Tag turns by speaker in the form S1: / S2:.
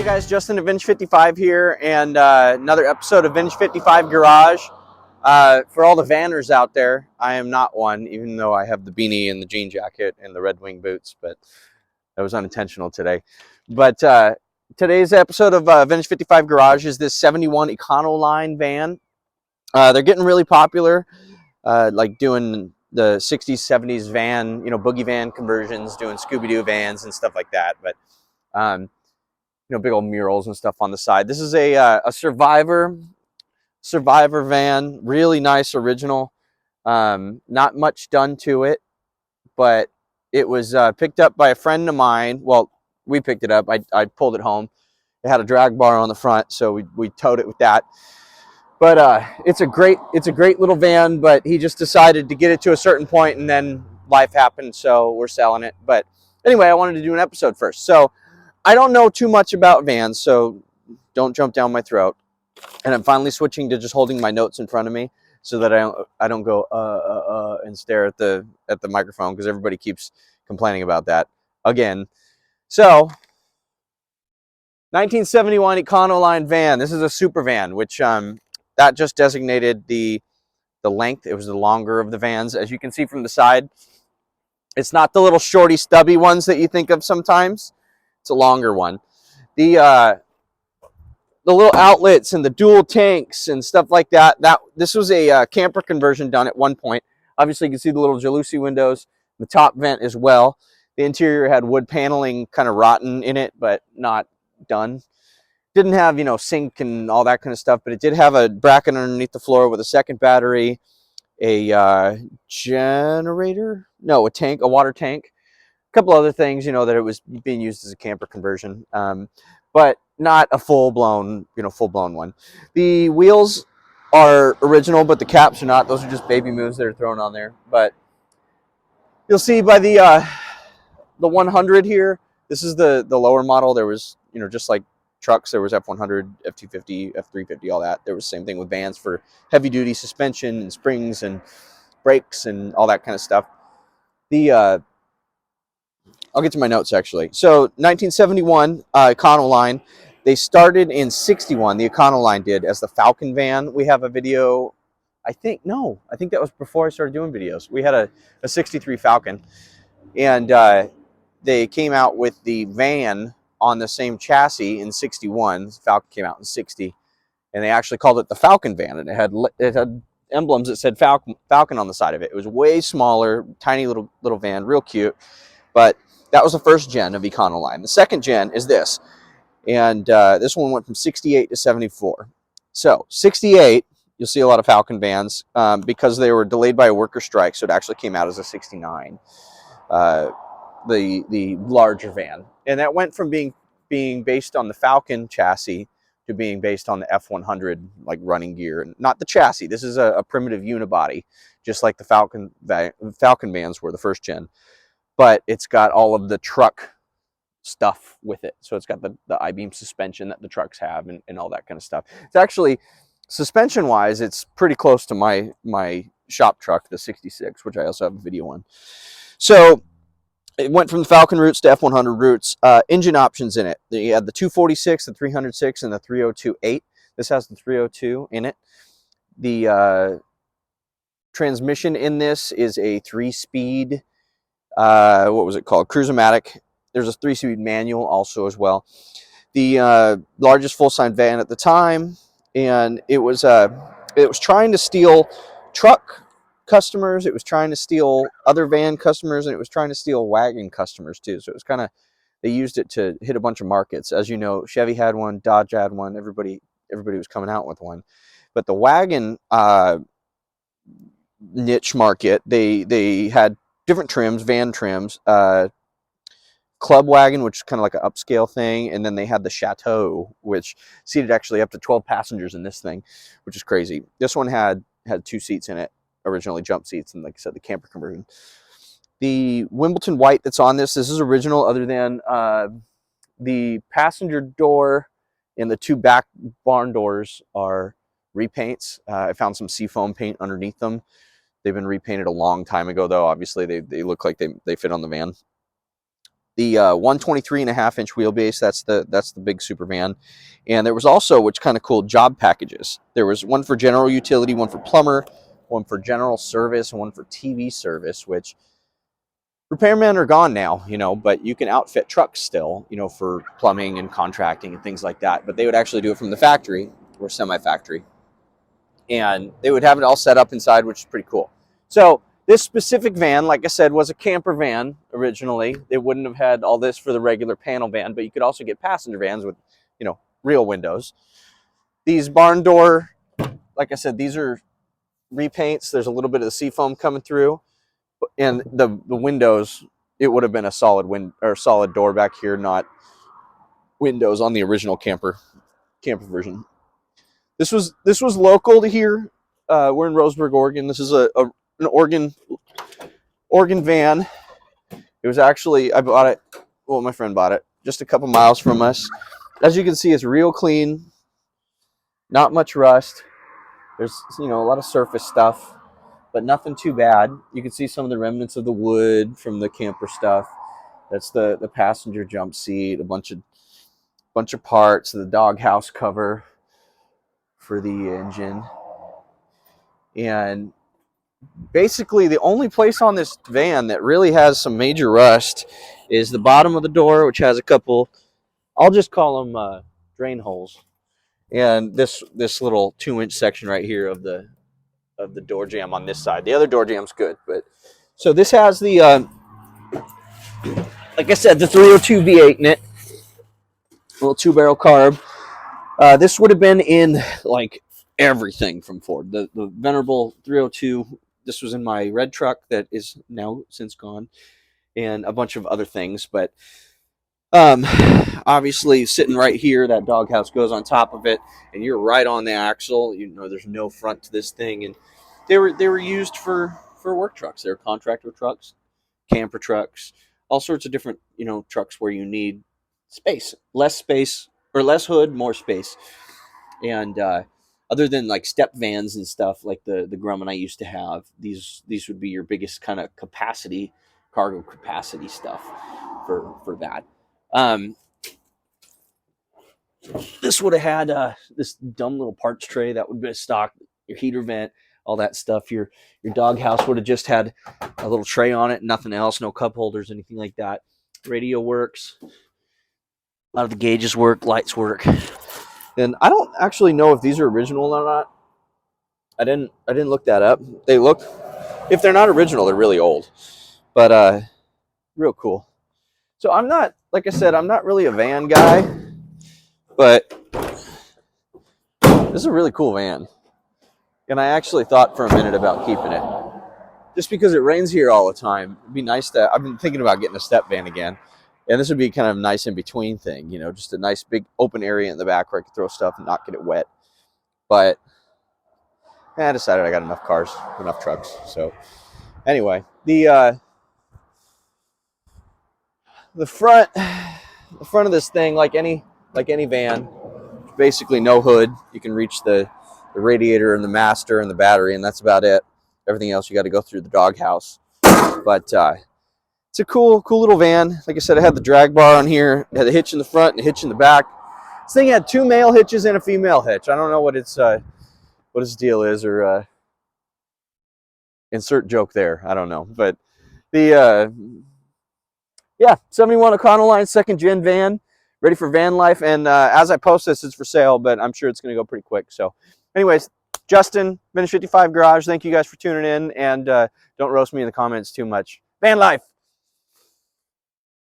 S1: guys, Justin at Vintage55 here, and another episode of Vintage55 Garage. For all the vanners out there, I am not one, even though I have the beanie and the jean jacket and the Red Wing boots, but that was unintentional today. But today's episode of Vintage55 Garage is this 71 Econoline van. They're getting really popular, like doing the 60s, 70s van, boogie van conversions, doing Scooby-Doo vans and stuff like that. But big old murals and stuff on the side. This is a Survivor van, really nice original. Not much done to it, but it was picked up by a friend of mine. Well, we picked it up. I pulled it home. It had a drag bar on the front, so we towed it with that. But it's a great little van. But he just decided to get it to a certain point, and then life happened, so we're selling it. But anyway, I wanted to do an episode first. So I don't know too much about vans, so don't jump down my throat. And I'm finally switching to just holding my notes in front of me so that I don't go and stare at the microphone, because everybody keeps complaining about that again. So 1971 Econoline van. This is a super van, which that just designated the length. It was the longer of the vans, as you can see from the side. It's not the little shorty stubby ones that you think of sometimes. It's a longer one. The little outlets and the dual tanks and stuff like that. This was a camper conversion done at one point. Obviously, you can see the little jalousie windows, the top vent as well. The interior had wood paneling, kind of rotten in it, but not done. Didn't have sink and all that kind of stuff, but it did have a bracket underneath the floor with a second battery, a generator, no, a water tank. Couple other things, that it was being used as a camper conversion, but not a full-blown one. The wheels are original, but the caps are not. Those are just baby moves that are thrown on there. But you'll see by the 100 here, this is the lower model. There was, just like trucks, there was F100, F250, F350, all that. There was the same thing with vans for heavy-duty suspension and springs and brakes and all that kind of stuff. I'll get to my notes, actually. So 1971 Econoline. They started in 61. The Econoline did, as the Falcon van. We have a video. I think that was before I started doing videos. We had a 63 Falcon, and they came out with the van on the same chassis in 61. Falcon came out in 60, and they actually called it the Falcon van, and it had emblems that said Falcon on the side of it. It was way smaller, tiny little van, real cute. But that was the first gen of Econoline. The second gen is this, and this one went from 68 to 74. So 68, you'll see a lot of Falcon vans because they were delayed by a worker strike, so it actually came out as a 69, the larger van. And that went from being based on the Falcon chassis to being based on the F100, like running gear, and not the chassis. This is a primitive unibody, just like the Falcon vans were the first gen. But it's got all of the truck stuff with it. So it's got the I-beam suspension that the trucks have and all that kind of stuff. It's actually, suspension-wise, it's pretty close to my shop truck, the 66, which I also have a video on. So it went from the Falcon roots to F100 roots. Engine options in it. You had the 246, the 306, and the 302.8. This has the 302 in it. The transmission in this is a 3-speed, what was it called? Cruise-O-Matic. There's a 3-speed manual also as well. The largest full-size van at the time, and it was trying to steal truck customers. It was trying to steal other van customers, and it was trying to steal wagon customers too. So it was kind of, they used it to hit a bunch of markets. As you know, Chevy had one, Dodge had one. Everybody was coming out with one. But the wagon niche market, they had different trims, van trims, club wagon, which is kind of like an upscale thing, and then they had the Chateau, which seated actually up to 12 passengers in this thing, which is crazy. This one had 2 seats in it, originally jump seats, and like I said, the camper conversion. The Wimbledon white that's on this is original, other than the passenger door and the 2 back barn doors are repaints. I found some seafoam paint underneath them. They've been repainted a long time ago, though. Obviously, they look like they fit on the van. the 123.5-inch wheelbase. That's the big super van. And there was also, which kind of cool, job packages. There was one for general utility, one for plumber, one for general service, and one for TV service, which repairmen are gone now, but you can outfit trucks still, for plumbing and contracting and things like that. But they would actually do it from the factory or semi-factory. And they would have it all set up inside, which is pretty cool. So this specific van, like I said, was a camper van originally. They wouldn't have had all this for the regular panel van, but you could also get passenger vans with, real windows. These barn door, like I said, these are repaints. There's a little bit of the seafoam coming through. And the windows, it would have been a solid door back here, not windows on the original camper version. This was local to here. We're in Roseburg, Oregon. This is an Oregon van. It was actually, I bought it. Well, my friend bought it just a couple miles from us. As you can see, it's real clean. Not much rust. There's a lot of surface stuff, but nothing too bad. You can see some of the remnants of the wood from the camper stuff. That's the passenger jump seat, a bunch of parts, the doghouse cover for the engine. And basically the only place on this van that really has some major rust is the bottom of the door, which has a couple, I'll just call them drain holes. And this little 2-inch section right here of the door jamb on this side. The other door jamb's good, but so this has the like I said, the 302 V8 in it, little 2-barrel carb. This would have been in like everything from Ford. The venerable 302. This was in my red truck that is now since gone, and a bunch of other things. But obviously sitting right here, that doghouse goes on top of it, and you're right on the axle. There's no front to this thing, and they were used for work trucks. They're contractor trucks, camper trucks, all sorts of different trucks where you need space, less hood, more space. And other than like step vans and stuff like the Grumman I used to have, these would be your biggest kind of cargo capacity stuff for that. This would have had this dumb little parts tray that would be stock, your heater vent, all that stuff. Your doghouse would have just had a little tray on it, nothing else, no cup holders, anything like that. Radio works. A lot of the gauges work, lights work. And I don't actually know if these are original or not. I didn't look that up. If they're not original, they're really old. But real cool. So I'm not, like I said, I'm not really a van guy, but this is a really cool van. And I actually thought for a minute about keeping it. Just because it rains here all the time. It'd be nice I've been thinking about getting a step van again. And this would be kind of a nice in-between thing, just a nice big open area in the back where I could throw stuff and not get it wet. But I decided I got enough cars, enough trucks. So anyway, the front of this thing, like any van, basically no hood. You can reach the radiator and the master and the battery, and that's about it. Everything else you got to go through the doghouse. But it's a cool little van. Like I said, I had the drag bar on here. It had a hitch in the front and a hitch in the back. This thing had 2 male hitches and a female hitch. I don't know what its deal is, or insert joke there. I don't know. But the 71 Econoline 2nd gen van, ready for van life. And as I post this, it's for sale, but I'm sure it's going to go pretty quick. So anyways, Justin, Vintage 55 Garage, thank you guys for tuning in, and don't roast me in the comments too much. Van life.